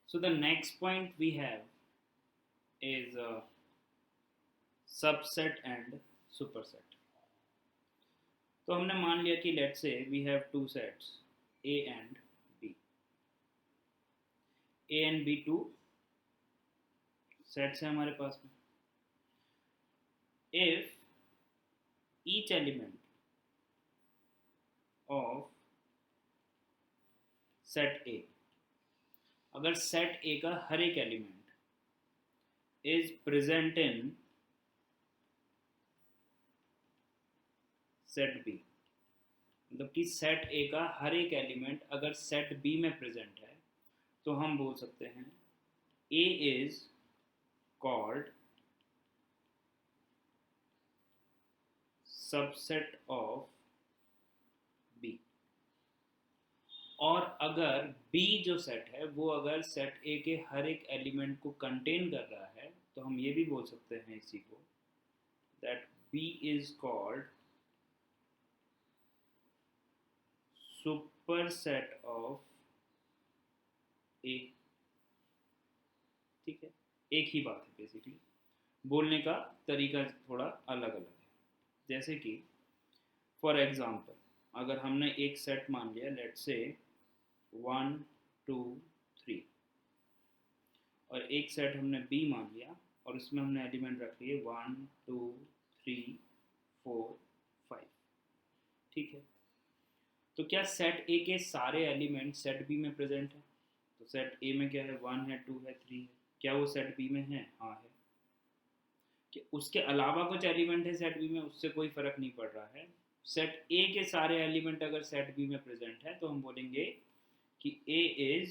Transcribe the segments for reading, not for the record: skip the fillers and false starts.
So the next point we have is subset and superset. तो हमने मान लिया कि let's say we have two sets A and B. A and B two sets हैं हमारे पास में। If each element of set A, अगर सेट ए का हर एक element is present in set B, मतलब कि सेट ए का हर एक एलिमेंट अगर सेट बी में प्रेजेंट है तो हम बोल सकते हैं A is called subset of B. और अगर बी जो सेट है वो अगर सेट ए के हर एक एलिमेंट को कंटेन कर रहा है तो हम ये भी बोल सकते हैं इसी को that B is called superset of A. ठीक है, एक ही बात है, बेसिकली बोलने का तरीका थोड़ा अलग अलग है। जैसे कि फॉर एग्जांपल अगर हमने एक सेट मान लिया लेट्स से 1 2 3 और एक सेट हमने बी मान लिया और उसमें हमने एलिमेंट रख लिए 1 2 3 4 5। ठीक है, तो क्या सेट ए के सारे एलिमेंट सेट बी में प्रेजेंट है? तो सेट ए में क्या है, 1 है 2 है 3 है, क्या वो सेट बी में है? हाँ है। कि उसके अलावा कुछ एलिमेंट है सेट बी में, उससे कोई फर्क नहीं पड़ रहा है। सेट ए के सारे एलिमेंट अगर सेट बी में प्रेजेंट है तो हम बोलेंगे कि A is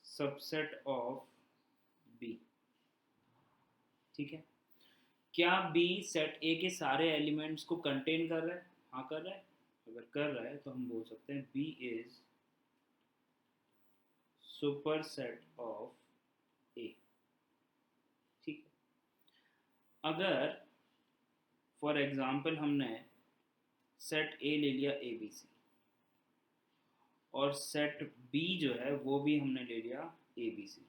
subset of B. ठीक है, क्या बी सेट ए के सारे एलिमेंट्स को कंटेन कर रहा है? हाँ कर रहा है। अगर कर रहा है तो हम बोल सकते हैं B is superset of A. ठीक है, अगर फॉर एग्जांपल हमने सेट ए ले लिया ए बी सी और सेट बी जो है वो भी हमने ले लिया ए बी सी,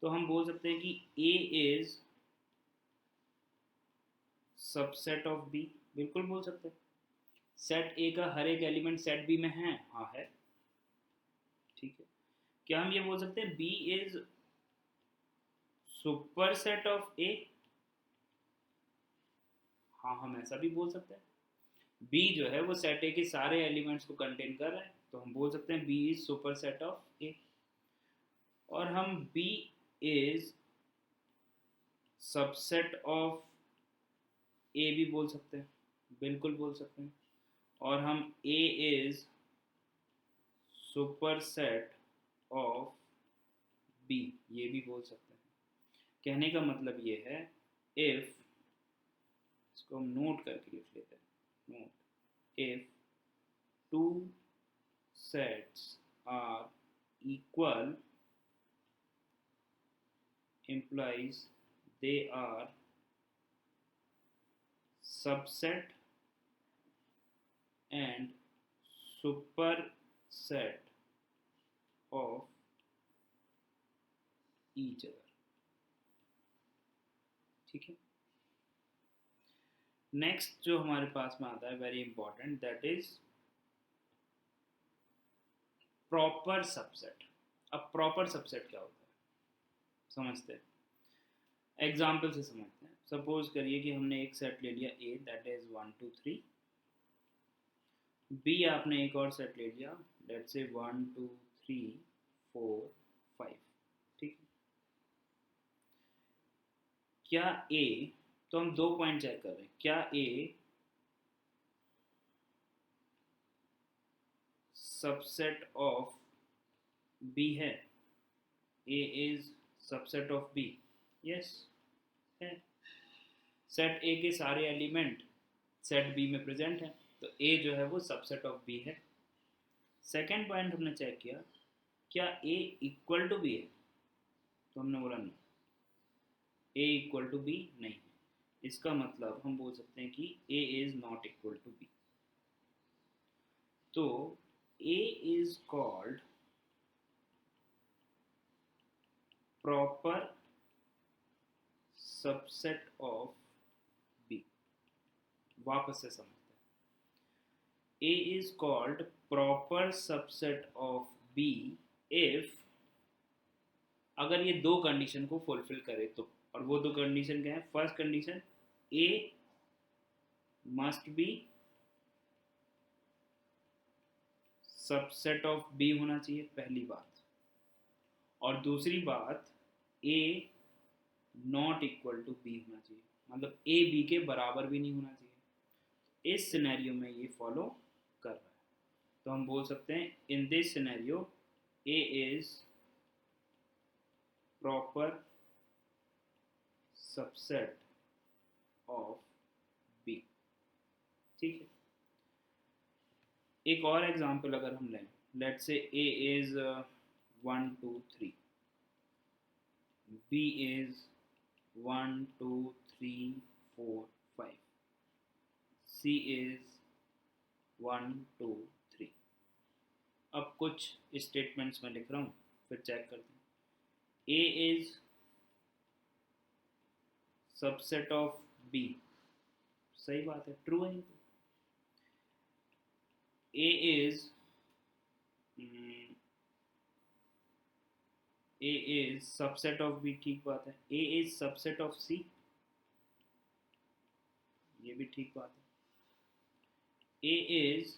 तो हम बोल सकते हैं कि A is subset of B. बिल्कुल बोल सकते हैं। सेट ए का हर एक एलिमेंट सेट बी में है? हाँ है। ठीक है, क्या हम ये बोल सकते हैं बी इज सुपरसेट ऑफ ए? हाँ हम ऐसा भी बोल सकते हैं। बी जो है वो सेट ए के सारे एलिमेंट्स को कंटेन कर रहा है तो हम बोल सकते हैं बी इज सुपरसेट ऑफ ए। और हम बी इज सबसेट ऑफ ए भी बोल सकते हैं, बिल्कुल बोल सकते हैं। और हम ए इज सुपरसेट ऑफ बी ये भी बोल सकते हैं। कहने का मतलब ये है इफ, इसको हम नोट करके लिख लेते हैं, note if two sets are equal implies they are subset and superset of each other। ठीक है, नेक्स्ट जो हमारे पास में आता है very important that is proper subset. अब प्रॉपर सबसेट क्या होता है समझते हैं, एग्जाम्पल से समझते हैं। सपोज करिए कि हमने एक सेट ले लिया ए दैट इज 1 2 3, बी आपने एक और सेट ले लिया लेट्स से 1 2 3 4 5। ठीक है, क्या ए, तो हम दो पॉइंट चेक कर रहे हैं, क्या ए सबसेट ऑफ बी है? A is subset of B, yes है। सेट ए के सारे एलिमेंट सेट बी में प्रेजेंट है तो ए जो है वो सबसेट ऑफ बी है। सेकेंड पॉइंट हमने चेक किया, क्या ए इक्वल टू बी है? तो हमने बोला नहीं, ए इक्वल टू बी नहीं है। इसका मतलब हम बोल सकते हैं कि A is not equal to B. तो A is called proper subset of B. वापस से समझते हैं. A is called proper subset of B if अगर ये दो कंडीशन को फुलफिल करे तो. और वो दो कंडीशन क्या है? First condition A must be subset of B होना चाहिए, पहली बात. और दूसरी बात A not equal to B होना चाहिए, मतलब A B के बराबर भी नहीं होना चाहिए. इस सिनेरियो में ये फॉलो कर रहा है, तो हम बोल सकते हैं in this scenario A is proper subset of B. ठीक है. एक और एग्जांपल अगर हम लें, let's say A is 1 2 3, B is 1 2 3 4 5, C is 1 2 3. अब कुछ स्टेटमेंट्स में लिख रहा हूँ, फिर चेक करते हैं. A is subset of B, सही बात है, ट्रू है. A is A is subset of B, ठीक बात है. A is subset of C, ये भी ठीक बात है. A is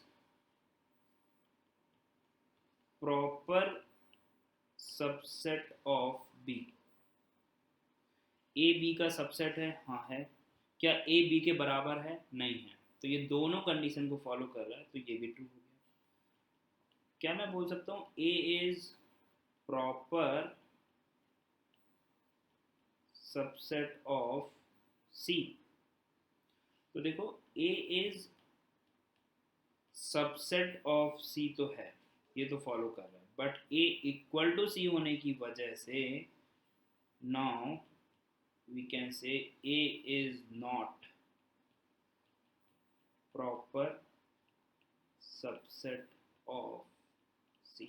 proper subset of B. A B का सबसेट है, हाँ है. क्या A B के बराबर है? नहीं है. तो ये दोनों कंडीशन को फॉलो कर रहा है, तो ये भी ट्रू हो गया. क्या मैं बोल सकता हूँ A is proper subset of C? तो देखो A is subset of C तो है, ये तो फॉलो कर रहा है, but A equal to C होने की वजह से now we can say A is not proper subset of C.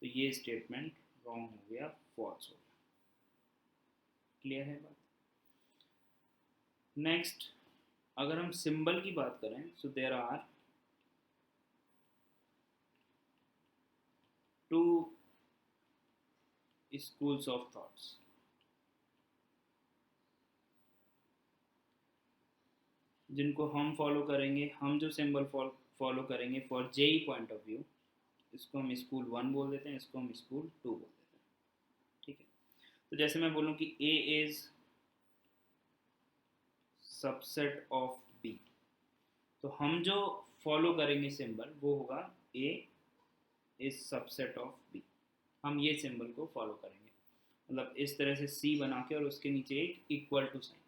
तो ये स्टेटमेंट रॉन्ग हो गया, फॉल्स हो गया. क्लियर है बात? नेक्स्ट, अगर हम सिंबल की बात करें, so there are two schools of thoughts. जिनको हम फॉलो करेंगे, हम जो सिंबल फॉलो करेंगे for JEE point of view, इसको हम स्कूल 1 बोल देते हैं, इसको हम स्कूल 2 बोल देते हैं. ठीक है. तो जैसे मैं बोलूँ कि A is subset of B, तो हम जो फॉलो करेंगे सिंबल वो होगा A is subset of B. हम ये सिंबल को फॉलो करेंगे, मतलब इस तरह से C बना के और उसके नीचे एक इक्वल टू साइन.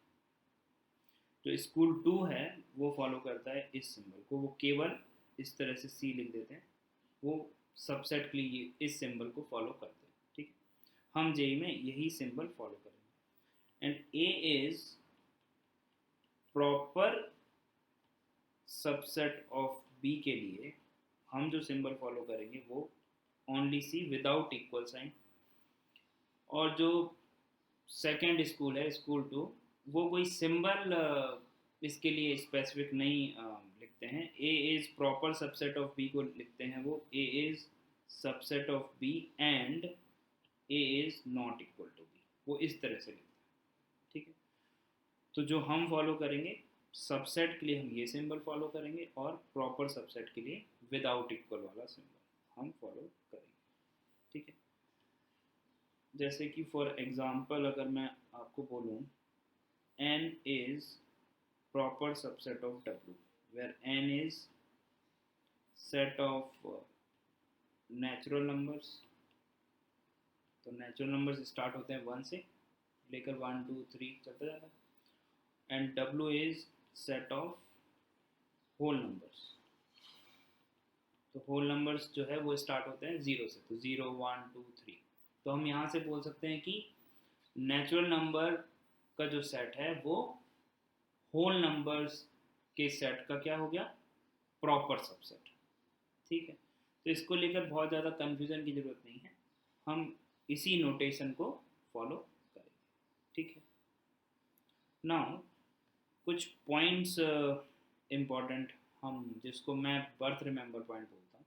जो स्कूल 2 है वो फॉलो करता है इस सिंबल को, वो केवल इस तरह से C लिख देते हैं, वो सबसेट के लिए इस सिंबल को फॉलो करते हैं. ठीक है. हम जेई में यही सिंबल फॉलो करेंगे. And A is proper subset of B के लिए हम जो सिंबल फॉलो करेंगे वो only C without equal sign. और जो सेकेंड स्कूल है स्कूल 2, वो कोई सिंबल इसके लिए स्पेसिफिक नहीं लिखते हैं. A is proper subset of B को लिखते हैं वो A is subset of B and A is not equal to B, वो इस तरह से लिखते हैं. ठीक है. तो जो हम फॉलो करेंगे सबसेट के लिए हम ये सिंबल फॉलो करेंगे, और प्रॉपर सबसेट के लिए विदाउट इक्वल वाला सिंबल हम फॉलो करेंगे. ठीक है. जैसे कि फॉर एग्जांपल अगर मैं आपको बोलूँ N is proper subset of W, where N is set of natural numbers. तो नेचुरल नंबर्स स्टार्ट होते हैं 1 से लेकर 1 2 3 चलता जाता है. And W is set of whole numbers. तो होल नंबर्स जो है वो स्टार्ट होते हैं 0 से, तो 0 1 2 3. तो हम यहाँ से बोल सकते हैं कि नेचुरल नंबर का जो सेट है वो होल नंबर्स के सेट का क्या हो गया? Proper subset. ठीक है. तो इसको लेकर बहुत ज़्यादा कन्फ्यूज़न की ज़रूरत नहीं है, हम इसी नोटेशन को फॉलो करेंगे, ठीक है। नाउ कुछ पॉइंट्स इम्पॉर्टेंट, हम जिसको मैं बर्थ रिमेंबर पॉइंट बोलता हूँ,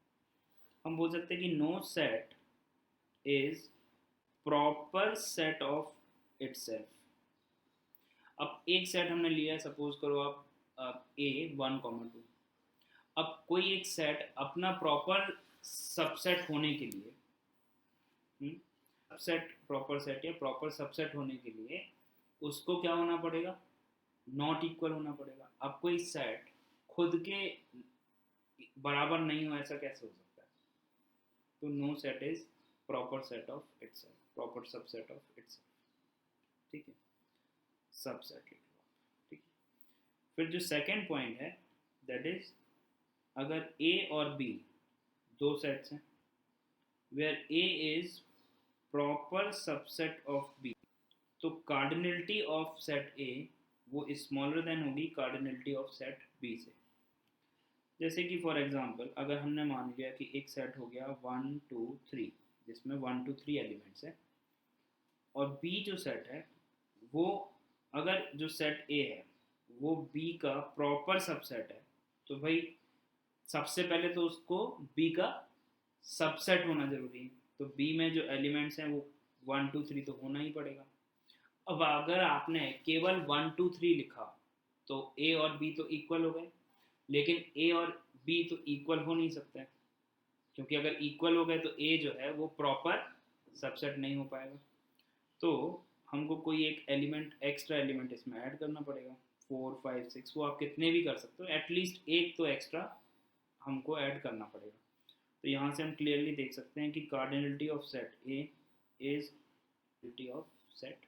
हम बोल सकते हैं कि no set is proper set of itself. अब एक सेट हमने लिया है, सपोज करो आप A1, 2, अब कोई एक सेट अपना प्रॉपर सबसेट होने के लिए, सबसेट प्रॉपर सेट या प्रॉपर सबसेट होने के लिए उसको क्या होना पड़ेगा, नॉट इक्वल होना पड़ेगा। अब कोई सेट खुद के बराबर नहीं हो, ऐसा कैसे हो सकता है? तो no set is proper set of itself, proper subset of itself, ठीक है, सबसेट लिख लो, ठीक है। फिर जो सेकंड पॉइंट है दैट इज, अगर A और B दो सेट्स हैं where A is proper subset of B, तो कार्डिनलिटी ऑफ सेट A वो स्मॉलर देन होगी कार्डिनलिटी ऑफ सेट B से। जैसे कि फॉर एग्जांपल अगर हमने मान लिया कि एक सेट हो गया 1 2 3 जिसमें 1 2 3 एलिमेंट्स हैं, और B जो सेट है वो, अगर जो सेट A है वो B का प्रॉपर सबसेट है, तो भाई सबसे पहले तो उसको B का सबसेट होना जरूरी है, तो B में जो एलिमेंट्स हैं वो 1 2 3 तो होना ही पड़ेगा। अब अगर आपने केवल 1 2 3 लिखा तो A और B तो इक्वल हो गए, लेकिन A और B तो इक्वल हो नहीं सकते, क्योंकि अगर इक्वल हो गए तो A जो है वो प्रॉपर सबसेट नहीं हो पाएगा। तो हमको कोई एक एलिमेंट, एक्स्ट्रा एलिमेंट इसमें ऐड करना पड़ेगा, 4 5 6, वो आप कितने भी कर सकते हो, एटलीस्ट एक तो एक्स्ट्रा हमको ऐड करना पड़ेगा। तो यहाँ से हम क्लियरली देख सकते हैं कि cardinality of set A is cardinality of set